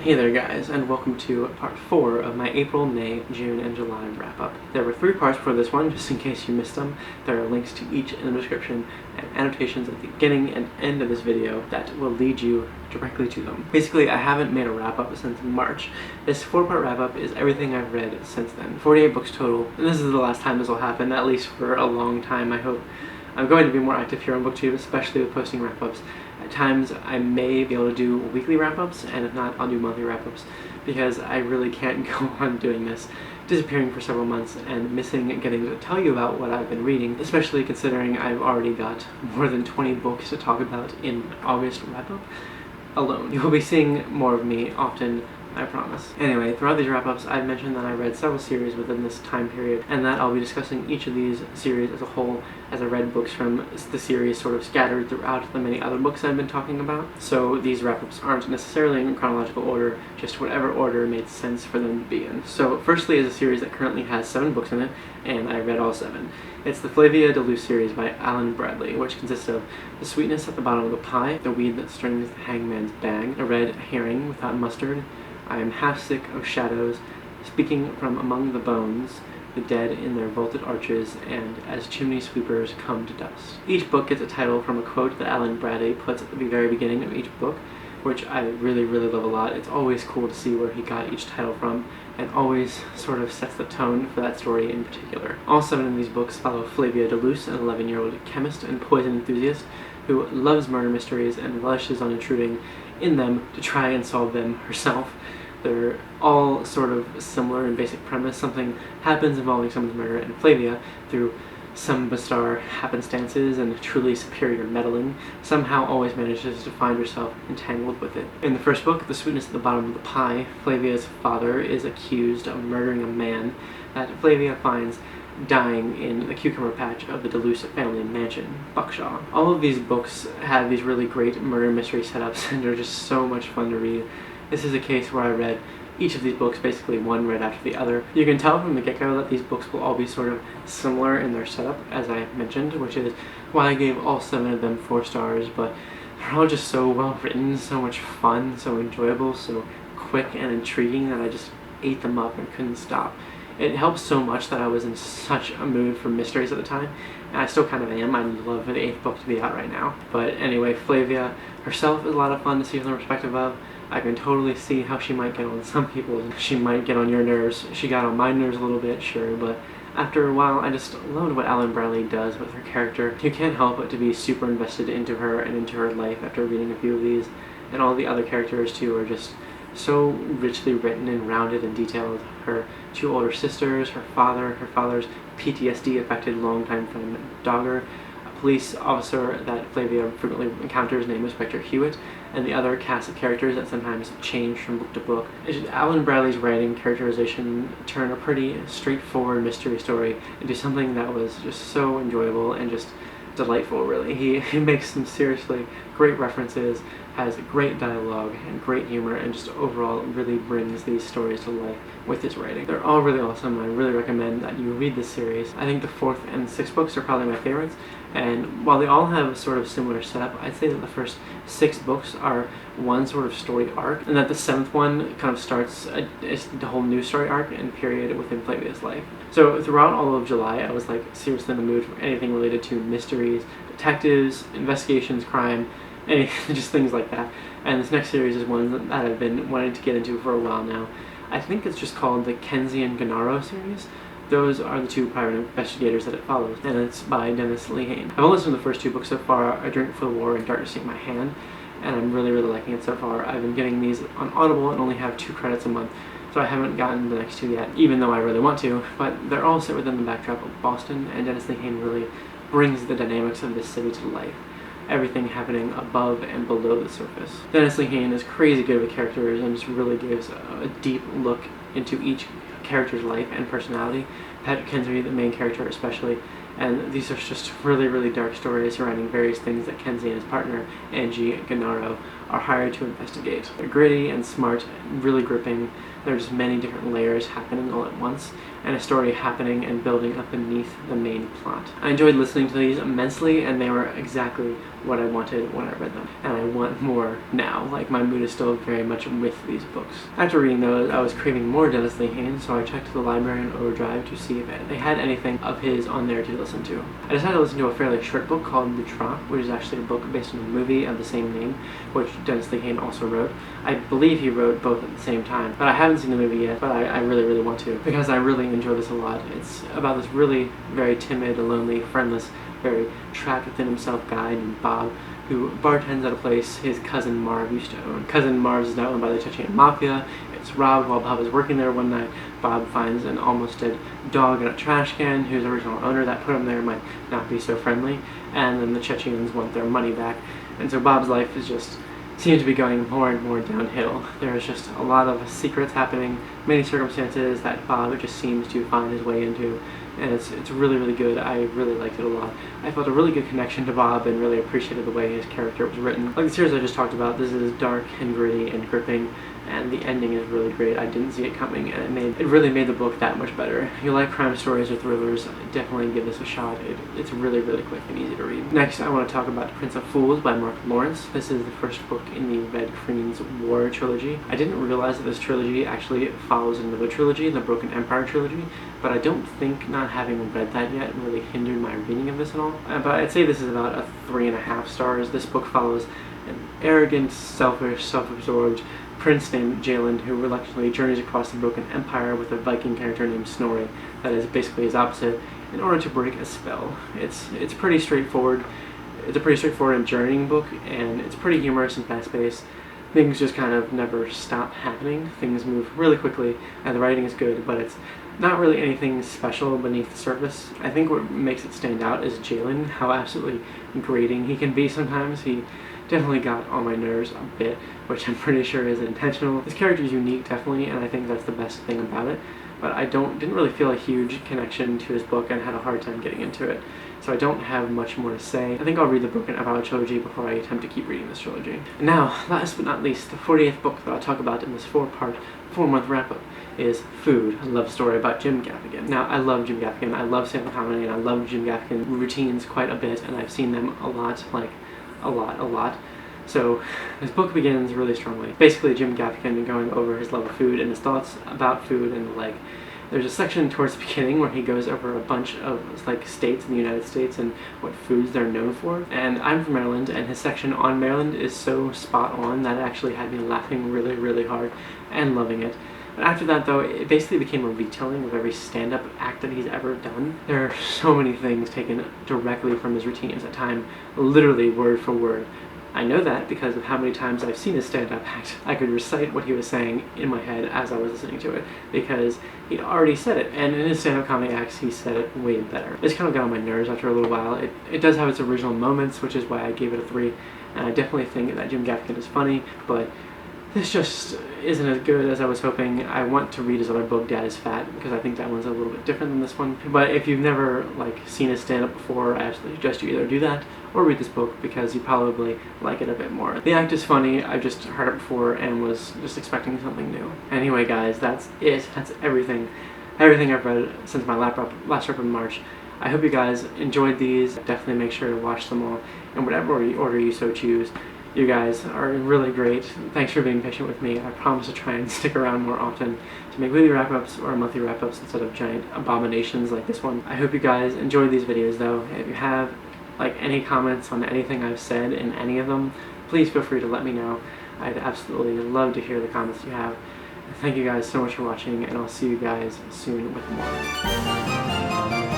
Hey there guys, and welcome to part 4 of my April, May, June, and July wrap-up. There were 3 parts for this one, just in case you missed them. There are links to each in the description and annotations at the beginning and end of this video that will lead you directly to them. Basically, I haven't made a wrap-up since March. This 4-part wrap-up is everything I've read since then. 48 books total, and this is the last time this will happen, at least for a long time, I hope. I'm going to be more active here on BookTube, especially with posting wrap-ups. At times, I may be able to do weekly wrap-ups, and if not, I'll do monthly wrap-ups, because I really can't go on doing this, disappearing for several months and missing getting to tell you about what I've been reading, especially considering I've already got more than 20 books to talk about in August wrap-up alone. You will be seeing more of me often, I promise. Anyway, throughout these wrap-ups, I've mentioned that I read several series within this time period, and that I'll be discussing each of these series as a whole, as I read books from the series sort of scattered throughout the many other books I've been talking about. So these wrap-ups aren't necessarily in chronological order, just whatever order made sense for them to be in. So firstly is a series that currently has 7 books in it, and I read all 7. It's the Flavia de series by Alan Bradley, which consists of The Sweetness at the Bottom of the Pie, The Weed That Strings the Hangman's Bag, A Red Herring Without Mustard, I Am Half Sick of Shadows, Speaking from Among the Bones, The Dead in Their Vaulted Arches, and As Chimney Sweepers Come to Dust. Each book gets a title from a quote that Alan Bradley puts at the very beginning of each book, which I really love a lot. It's always cool to see where he got each title from, and always sort of sets the tone for that story in particular. All 7 of these books follow Flavia de an 11-year-old chemist and poison enthusiast who loves murder mysteries and relishes on intruding in them to try and solve them herself. They're all sort of similar in basic premise. Something happens involving someone's murder, and Flavia, through some bizarre happenstances and truly superior meddling, somehow always manages to find herself entangled with it. In the first book, The Sweetness at the Bottom of the Pie, Flavia's father is accused of murdering a man that Flavia finds dying in the cucumber patch of the Deleuze family mansion, Buckshaw. All of these books have these really great murder mystery setups, and they're just so much fun to read. This is a case where I read each of these books basically one right after the other. You can tell from the get-go that these books will all be sort of similar in their setup, as I mentioned, which is why I gave all 7 of them 4 stars, but they're all just so well written, so much fun, so enjoyable, so quick and intriguing that I just ate them up and couldn't stop. It helps so much that I was in such a mood for mysteries at the time, and I still kind of am. I'd love for the 8th book to be out right now. But anyway, Flavia herself is a lot of fun to see from the perspective of. I can totally see how she might get on some people. She might get on your nerves. She got on my nerves a little bit, sure, but after a while, I just loved what Alan Bradley does with her character. You can't help but to be super invested into her and into her life after reading a few of these, and all the other characters too are just so richly written and rounded and detailed. Her 2 older sisters, her father's PTSD-affected longtime friend Dogger, a police officer that Flavia frequently encounters named Inspector Hewitt, and the other cast of characters that sometimes change from book to book. Alan Bradley's writing characterization turned a pretty straightforward mystery story into something that was just so enjoyable and just delightful, really. He makes some seriously great references, has great dialogue and great humor, and just overall really brings these stories to life with his writing. They're all really awesome. I really recommend that you read this series. I think the 4th and 6th books are probably my favorites, and while they all have a sort of similar setup, I'd say that the first 6 books are one sort of story arc, and that the 7th one kind of starts the whole new story arc and period within Flavia's life. So throughout all of July, I was like seriously in the mood for anything related to mysteries, detectives, investigations, crime, just things like that. And this next series is one that I've been wanting to get into for a while now. I think it's just called the Kenzie and Gennaro series. Those are the 2 private investigators that it follows, and it's by Dennis Lehane. I've only listened to the first 2 books so far, A Drink for the War and Darkness Take My Hand, and I'm really liking it so far. I've been getting these on Audible and only have 2 credits a month, so I haven't gotten the next 2 yet, even though I really want to, but they're all set within the backdrop of Boston, and Dennis Lehane really brings the dynamics of this city to life. Everything happening above and below the surface. Dennis Lehane is crazy good with characters and just really gives a deep look into each character's life and personality. Patrick Kenzie, the main character especially, and these are just really dark stories surrounding various things that Kenzie and his partner, Angie Gennaro, are hired to investigate. They're gritty and smart, really gripping. There's many different layers happening all at once, and a story happening and building up beneath the main plot. I enjoyed listening to these immensely, and they were exactly what I wanted when I read them. And I want more now. Like, my mood is still very much with these books. After reading those, I was craving more Dennis Lehane, so I checked the library on Overdrive to see if they had anything of his on there to listen to. I decided to listen to a fairly short book called The Trop, which is actually a book based on a movie of the same name, which Dennis Lehane also wrote. I believe he wrote both at the same time, but I haven't seen the movie yet, but I really, really want to, because I really enjoy this a lot. It's about this really very timid, lonely, friendless, very trapped within himself guy named Bob, who bartends at a place his cousin Marv used to own. Cousin Marv is now owned by the Chechen Mafia. It's robbed while Bob is working there one night. Bob finds an almost dead dog in a trash can whose original owner that put him there might not be so friendly, and then the Chechens want their money back. And so Bob's life is just seems to be going more and more downhill. There's just a lot of secrets happening, many circumstances that Bob just seems to find his way into, and it's really, really good. I really liked it a lot. I felt a really good connection to Bob and really appreciated the way his character was written. Like the series I just talked about, this is dark and gritty and gripping, and the ending is really great. I didn't see it coming, and it really made the book that much better. If you like crime stories or thrillers, definitely give this a shot. It's really, really quick and easy to read. Next, I want to talk about Prince of Fools by Mark Lawrence. This is the first book in the Red Queen's War trilogy. I didn't realize that this trilogy actually follows another trilogy, the Broken Empire trilogy, but I don't think not having read that yet really hindered my reading of this at all. But I'd say this is about a 3.5 stars. This book follows an arrogant, selfish, self-absorbed prince named Jalen who reluctantly journeys across the Broken Empire with a Viking character named Snorri that is basically his opposite in order to break a spell. It's pretty straightforward. It's a pretty straightforward and journeying book, and it's pretty humorous and fast-paced. Things just kind of never stop happening. Things move really quickly, and the writing is good, but it's not really anything special beneath the surface. I think what makes it stand out is Jalen, how absolutely grating he can be sometimes. He definitely got on my nerves a bit, which I'm pretty sure is intentional. His character is unique, definitely, and I think that's the best thing about it. But I didn't really feel a huge connection to his book and had a hard time getting into it. So I don't have much more to say. I think I'll read the Broken Empire trilogy before I attempt to keep reading this trilogy. And now, last but not least, the 48th book that I'll talk about in this 4-month wrap-up is Food, a love story about Jim Gaffigan. Now, I love Jim Gaffigan. I love stand-up comedy, and I love Jim Gaffigan routines quite a bit, and I've seen them a lot, like a lot. So this book begins really strongly. Basically, Jim Gaffigan going over his love of food and his thoughts about food, and like there's a section towards the beginning where he goes over a bunch of like states in the United States and what foods they're known for. And I'm from Maryland, and his section on Maryland is so spot on that it actually had me laughing really, really hard and loving it. But after that, though, it basically became a retelling of every stand-up act that he's ever done. There are so many things taken directly from his routines, at times literally word for word. I know that because of how many times I've seen his stand-up act. I could recite what he was saying in my head as I was listening to it, because he'd already said it, and in his stand-up comedy acts, he said it way better. This kind of got on my nerves after a little while. It does have its original moments, which is why I gave it a 3, and I definitely think that Jim Gaffigan is funny, but this just isn't as good as I was hoping. I want to read his other book, Dad is Fat, because I think that one's a little bit different than this one. But if you've never seen his stand-up before, I actually suggest you either do that or read this book, because you probably like it a bit more. The act is funny. I've just heard it before and was just expecting something new. Anyway, guys, that's it. That's everything I've read since my last wrap in March. I hope you guys enjoyed these. Definitely make sure to watch them all in whatever order you so choose. You guys are really great. Thanks for being patient with me. I promise to try and stick around more often to make weekly wrap-ups or monthly wrap-ups instead of giant abominations like this one. I hope you guys enjoyed these videos, though. If you have any comments on anything I've said in any of them, please feel free to let me know. I'd absolutely love to hear the comments you have. Thank you guys so much for watching, and I'll see you guys soon with more.